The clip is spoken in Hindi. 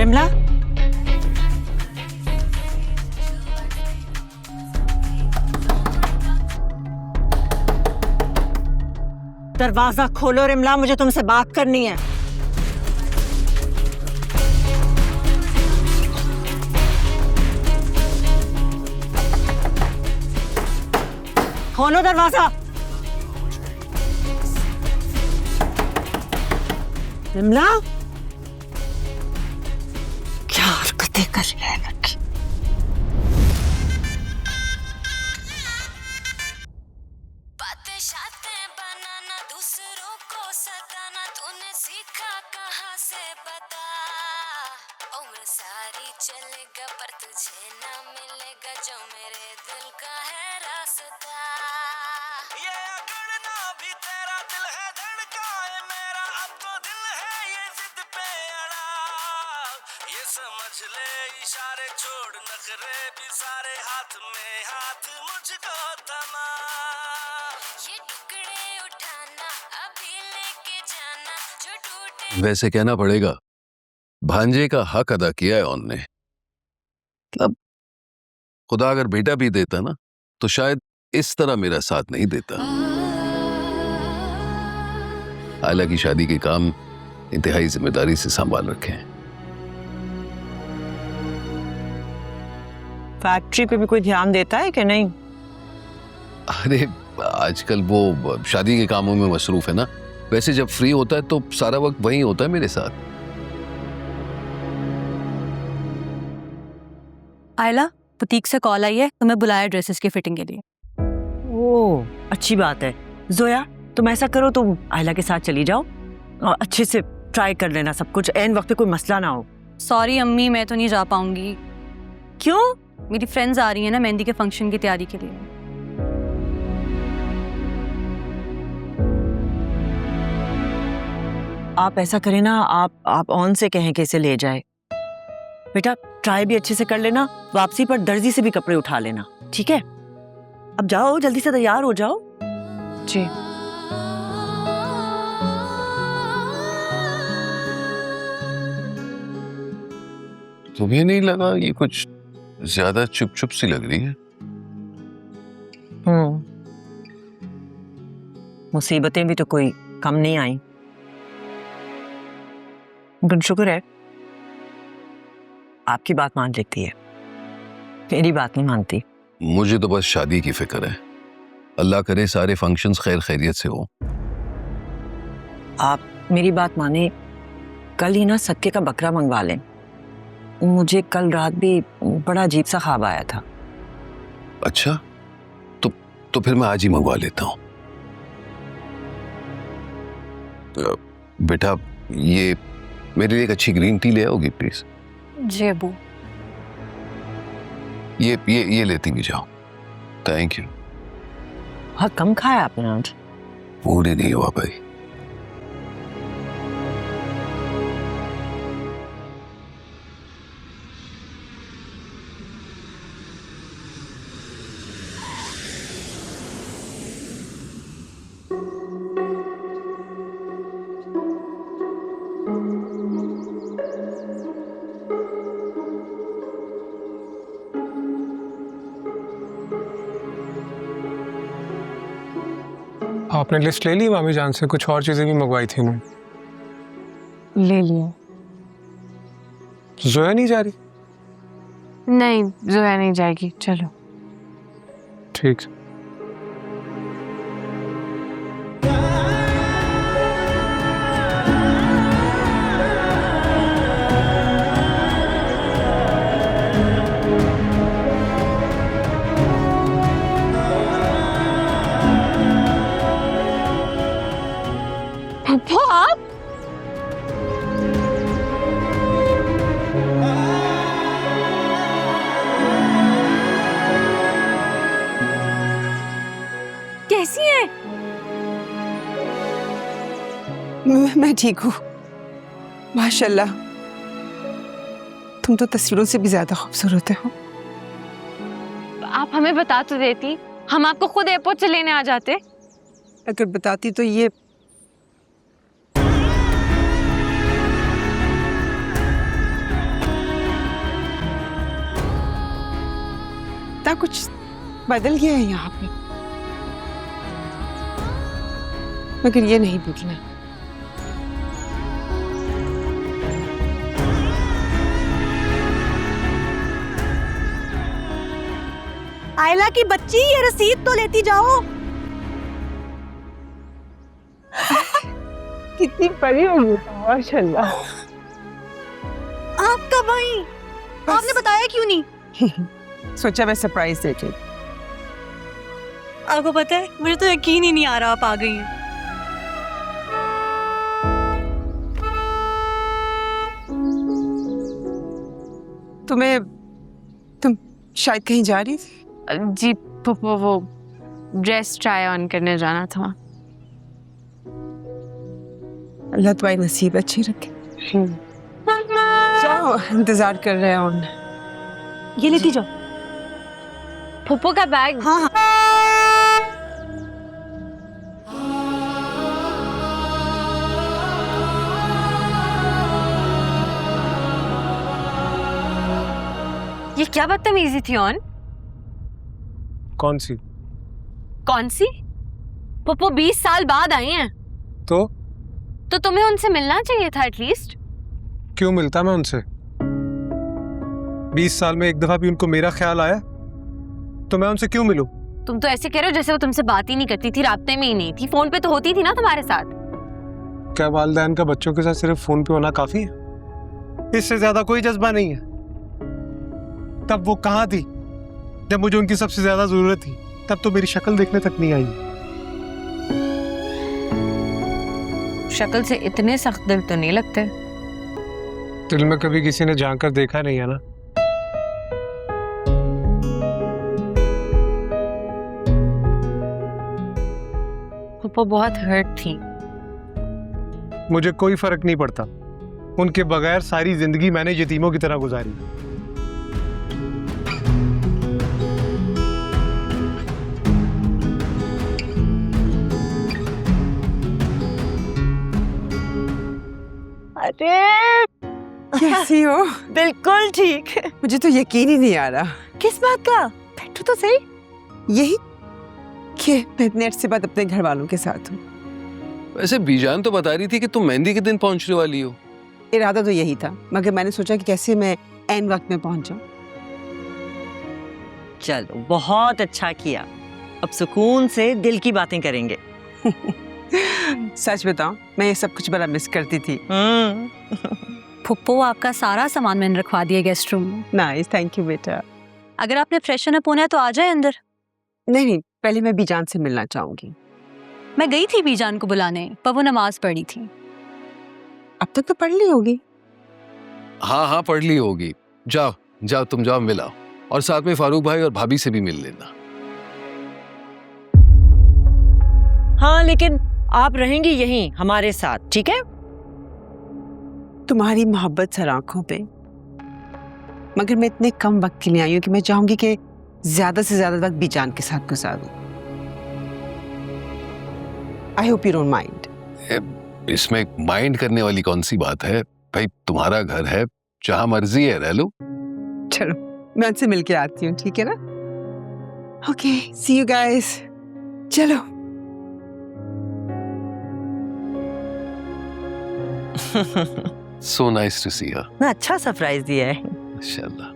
रिमला, दरवाजा खोलो रिमला, मुझे तुमसे बात करनी है। खोलो दरवाजा। रिमला, क्या हरकतें कर रही है लड़की। बातें शातें बनाना, दूसरों को सताना, तूने सीखा कहाँ से बता। उम्र सारी चलेगा पर तुझे ना मिलेगा जो मेरे दिल का है रास्ता। ये अगड़ना भी तेरा दिल है, धड़काए मेरा अब तो दिल है ये जिद पे अड़ा। ये समझ ले इशारे छोड़ नखरे भी सारे, हाथ में हाथ मुझको थमा। ये टुकड़े उठाना अभी लेके जाना, जो टूटे। वैसे कहना पड़ेगा भांजे का हक अदा किया है उनने। मतलब खुदा अगर बेटा भी देता ना तो शायद इस तरह मेरा साथ नहीं देता। आयला की शादी के काम इंतहाई जिम्मेदारी से संभाल रखे हैं। फैक्ट्री पे भी कोई ध्यान देता है कि नहीं? अरे आजकल वो शादी के कामों में मसरूफ है ना। वैसे जब फ्री होता है तो सारा वक्त वहीं होता है मेरे साथ। आयला, बुटीक से कॉल आई है, तुम्हें बुलाया ड्रेसेस की फिटिंग के लिए। ओह, अच्छी बात है। जोया, तुम ऐसा करो, तुम आयला के साथ चली जाओ और अच्छे से ट्राई कर लेना सब कुछ, एन वक्त पे कोई मसला ना हो। सॉरी अम्मी, मैं तो नहीं जा पाऊंगी। क्यों? मेरी फ्रेंड्स आ रही हैं ना मेहंदी के फंक्शन की तैयारी के लिए। आप ऐसा करें ना, आप ऑन से कहें कि इसे ले जाए। बेटा ट्राई भी अच्छे से कर लेना, वापसी पर दर्जी से भी कपड़े उठा लेना, ठीक है? अब जाओ, जल्दी से तैयार हो जाओ। जी। तुम्हें नहीं लगा ये कुछ ज्यादा चुप चुप सी लग रही है? मुसीबतें भी तो कोई कम नहीं आई। गुड, शुक्र है आपकी बात मान लेती है, मेरी बात नहीं मानती। मुझे तो बस शादी की फिक्र है। अल्लाह करे सारे फंक्शंस खैर खैरियत से हो। आप मेरी बात माने, कल ही ना सक्के का बकरा मंगवा लें। मुझे कल रात भी बड़ा अजीब सा ख्वाब आया था। अच्छा, तो फिर मैं आज ही मंगवा लेता हूँ। बेटा ये मेरे लिए एक अच्छी ग्रीन टी ले आओगी प्लीज? जी अबू। ये लेती भी जाओ। Thank you. बहुत कम खाया आपने आज। पूरे नहीं हुआ भाई। आपने लिस्ट ले ली मामी जान से? कुछ और चीजें भी मंगवाई थी उन्होंने। ले लिया। जोया नहीं जा रही? नहीं, जोया नहीं जाएगी। चलो ठीक। आप कैसी है? मैं ठीक हूँ माशाल्लाह। तुम तो तस्वीरों से भी ज्यादा खूबसूरत हो। आप हमें बता तो देती, हम आपको खुद एयरपोर्ट से लेने आ जाते। अगर बताती तो ये कितना कुछ बदल गया है यहाँ पे, मगर ये नहीं बदला। आयला की बच्ची, ये रसीद तो लेती जाओ। कितनी बड़ी होगी माशाल्लाह। आप कब आई? आपने बताया क्यों नहीं? सोचा मैं सरप्राइज देती। आपको पता है, मुझे तो यकीन ही नहीं आ रहा आप आ गई हैं। तुम शायद कहीं जा रही थी? जी पप्पू, वो ड्रेस ट्राई ऑन करने जाना था। अल्लाह तुम्हारी नसीब अच्छी रखे। जाओ, इंतजार कर रहे हैं उन। ये लेती जाओ। पप्पू का बैग। हाँ हाँ। ये क्या बदतमीजी थी ऑन? कौन सी? कौन सी? पप्पू 20 साल बाद आई हैं, तो तुम्हें उनसे मिलना चाहिए था एटलीस्ट। क्यों मिलता मैं उनसे? 20 साल में एक दफा भी उनको मेरा ख्याल आया तो मैं उनसे क्यों मिलूं? तुम तो ऐसे कह रहे हो जैसे वो तुमसे बात ही नहीं करती थी, राब्ते में ही नहीं थी, फोन पे तो होती थी ना तुम्हारे साथ। क्या वालिदैन का बच्चों के साथ सिर्फ फोन पे होना काफी है? इससे ज्यादा कोई जज्बा नहीं है। तब वो कहाँ थी जब मुझे उनकी सबसे ज्यादा जरूरत थी? तब तो मेरी शक्ल देखने तक नहीं आई। शक्ल से इतने सख्त दिल तो नहीं लगते। दिल में कभी किसी ने झांक कर देखा नहीं है ना। पप्पू बहुत हर्ट थी। मुझे कोई फर्क नहीं पड़ता, उनके बगैर सारी जिंदगी मैंने यतीमों की तरह गुजारी। अरे कैसी हो? बिल्कुल ठीक। मुझे तो यकीन ही नहीं आ रहा। किस बात का? बैठो तो सही। यही कि मैं इतने अरसे बाद अपने घर वालों के साथ हूँ। वैसे बीजान तो बता रही थी कि तुम मेहंदी के दिन पहुंचने वाली हो। इरादा तो यही था, मगर मैंने सोचा कि कैसे मैं ऐन वक्त में पहुंच जाऊं। चलो, बहुत अच्छा किया। अब सुकून से दिल की बातें करेंगे। सच बताऊं, मैं ये सब कुछ बड़ा मिस करती थी। फुप्पो, आपका सारा सामान मैंने रखवा दिया गेस्ट रूम में। नाइस, थैंक यू बेटा। अगर आपने फ्रेशन अप होना है तो आ जाए अंदर। नहीं, पहले मैं बीजान से मिलना चाहूंगी। मैं गई थी बीजान को बुलाने, पर वो नमाज पढ़ी थी। अब तक तो पढ़ ली होगी। हाँ हाँ, पढ़ ली होगी। जाओ जाओ, तुम जाओ मिलाओ, और साथ में फारूक भाई और भाभी से भी मिल लेना। हाँ, लेकिन आप रहेंगी यहीं हमारे साथ, ठीक है? तुम्हारी मोहब्बत सर आंखों पे, मगर मैं इतने कम वक्त के लिए आई हूँ कि मैं चाहूंगी कि ज्यादा से ज्यादा वक्त बीजान के साथ गुजारूं। I hope you don't mind. इसमें माइंड करने वाली कौन सी बात है भाई? तुम्हारा घर है, जहां मर्जी है रह लो। चलो, मैं उनसे मिलके आती हूँ, ठीक है ना? Okay, see you guys. चलो। So nice to see her. ना अच्छा सरप्राइज दिया है। माशाल्लाह।